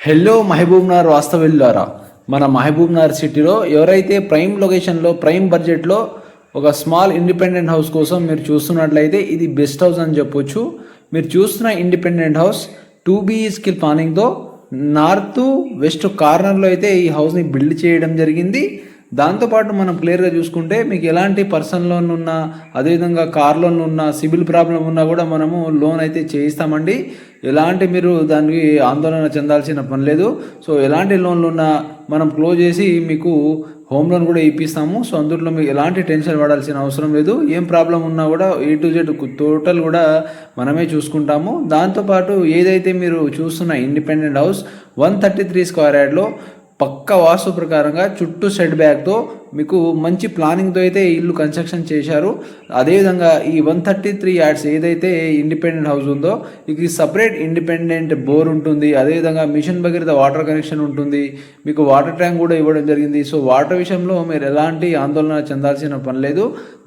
Hello Mahabubnagar వాస్తవ్యులారా, మన మహబూబ్నగర్ సిటీలో ఎవరైతే ప్రైమ్ లొకేషన్లో ప్రైమ్ బడ్జెట్లో ఒక స్మాల్ ఇండిపెండెంట్ హౌస్ కోసం మీరు చూస్తున్నట్లయితే ఇది బెస్ట్ హౌస్ అని చెప్పొచ్చు. మీరు చూస్తున్న ఇండిపెండెంట్ హౌస్ 2 BHK ప్లానింగ్తో నార్త్ వెస్ట్ కార్నర్లో అయితే ఈ హౌస్ని బిల్డ్ చేయడం జరిగింది. దాంతోపాటు మనం క్లియర్గా చూసుకుంటే మీకు ఎలాంటి పర్సనల్ లోన్ ఉన్నా, అదేవిధంగా కార్ లోన్ ఉన్నా, సిబిల్ ప్రాబ్లం ఉన్నా కూడా మనము లోన్ అయితే చేయిస్తామండి. ఎలాంటి మీరు దానికి ఆందోళన చెందాల్సిన పని లేదు. సో ఎలాంటి లోన్లు ఉన్నా మనం క్లోజ్ చేసి మీకు హోమ్ లోన్ కూడా ఇప్పిస్తాము. సో అందులో మీకు ఎలాంటి టెన్షన్ పడాల్సిన అవసరం లేదు. ఏం ప్రాబ్లం ఉన్నా కూడా A to Z టోటల్ కూడా మనమే చూసుకుంటాము. దాంతోపాటు ఏదైతే మీరు చూస్తున్న ఇండిపెండెంట్ హౌస్ 133 స్క్వేర్ యార్డ్లో పక్క వాస్తు ప్రకారంగా చుట్టూ సెట్ బ్యాక్తో మీకు మంచి ప్లానింగ్తో అయితే ఇల్లు కన్స్ట్రక్షన్ చేశారు. అదేవిధంగా ఈ 133 యార్డ్స్ ఏదైతే ఇండిపెండెంట్ హౌస్ ఉందో ఇది సపరేట్ ఇండిపెండెంట్ బోర్ ఉంటుంది. అదేవిధంగా మిషన్ భగీరథ వాటర్ కనెక్షన్ ఉంటుంది. మీకు వాటర్ ట్యాంక్ కూడా ఇవ్వడం జరిగింది. సో వాటర్ విషయంలో మీరు ఎలాంటి ఆందోళన చెందాల్సిన పని లేదు.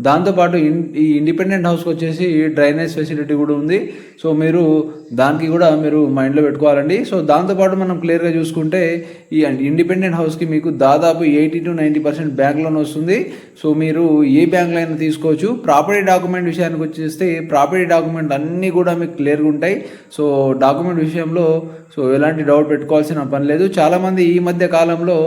దాంతోపాటు ఈ ఇండిపెండెంట్ హౌస్కి వచ్చేసి డ్రైనేజ్ ఫెసిలిటీ కూడా ఉంది. సో మీరు దానికి కూడా మీరు మైండ్లో పెట్టుకోవాలండి. సో దాంతోపాటు మనం క్లియర్గా చూసుకుంటే ఈ ఇండిపెండెంట్ హౌస్కి మీకు దాదాపు 80 to 90% బ్యాంక్ లోన్ వస్తుంది. సో మీరు ఏ బ్యాంక్లో అయినా తీసుకోవచ్చు. ప్రాపర్టీ డాక్యుమెంట్ విషయానికి వచ్చేస్తే ప్రాపర్టీ డాక్యుమెంట్ అన్నీ కూడా మీకు క్లియర్గా ఉంటాయి. సో డాక్యుమెంట్ విషయంలో సో ఎలాంటి డౌట్ పెట్టుకోవాల్సిన పని లేదు. చాలామంది ఈ మధ్య కాలంలో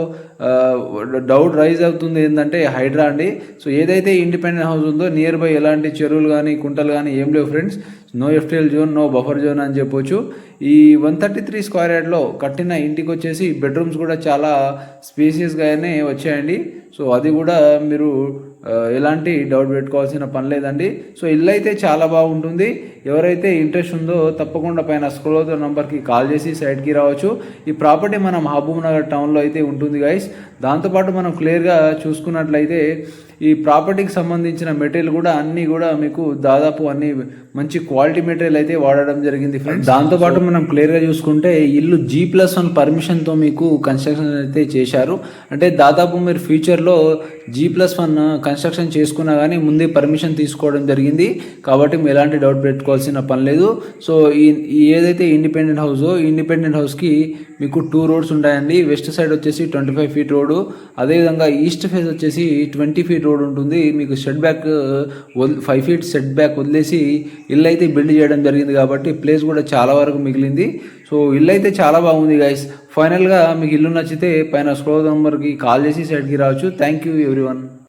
డౌట్ రైజ్ అవుతుంది ఏంటంటే హైడ్రా అండి. సో ఏదైతే ఇండిపెండెంట్ హౌస్ ఉందో నియర్ బై ఎలాంటి చెరువులు కానీ కుంటలు కానీ ఏం లేవు friends. No FTL zone, no buffer zone అని చెప్పొచ్చు. ఈ 133 స్క్వేర్ యార్డ్లో కట్టిన ఇంటికి వచ్చేసి బెడ్రూమ్స్ కూడా చాలా స్పేసియస్గానే వచ్చాయండి. సో అది కూడా మీరు ఎలాంటి డౌట్ పెట్టుకోవాల్సిన పని లేదండి. సో ఇల్లు అయితే చాలా బాగుంటుంది. ఎవరైతే ఇంట్రెస్ట్ ఉందో తప్పకుండా పైన స్క్రోల్ అవుతున్న నెంబర్కి కాల్ చేసి సైట్కి రావచ్చు. ఈ ప్రాపర్టీ మన మహబూబ్నగర్ టౌన్లో అయితే ఉంటుంది గైస్. దాంతోపాటు మనం క్లియర్గా చూసుకున్నట్లయితే ఈ ప్రాపర్టీకి సంబంధించిన మెటీరియల్ కూడా అన్నీ కూడా మీకు దాదాపు అన్ని మంచి క్వాలిటీ మెటీరియల్ అయితే వాడడం జరిగింది ఫ్రెండ్స్. దాంతోపాటు మనం క్లియర్గా చూసుకుంటే ఇల్లు G+1 పర్మిషన్తో మీకు కన్స్ట్రక్షన్ అయితే చేశారు. అంటే దాదాపు మీరు ఫ్యూచర్లో G+1 కన్స్ట్రక్షన్ చేసుకున్నా కానీ ముందే పర్మిషన్ తీసుకోవడం జరిగింది. కాబట్టి మీరు ఎలాంటి డౌట్ పెట్టుకోవాల్సిన పని లేదు. సో ఈ ఏదైతే ఇండిపెండెంట్ హౌసో ఇండిపెండెంట్ హౌస్కి మీకు 2 రోడ్స్ ఉంటాయండి. వెస్ట్ సైడ్ వచ్చేసి 25 feet రోడ్డు, అదేవిధంగా ఈస్ట్ ఫేస్ వచ్చేసి 20 feet రోడ్ ఉంటుంది. మీకు set back 5 feet set back వదిలేసి ఇల్లు అయితే బిల్డ్ చేయడం జరిగింది. కాబట్టి ప్లేస్ కూడా చాలా వరకు మిగిలింది. సో ఇల్లు అయితే చాలా బాగుంది గైస్. ఫైనల్గా మీకు ఇల్లు నచ్చితే పైన స్క్రోల్ నెంబర్కి కాల్ చేసి సైట్కి రావచ్చు. Thank you everyone.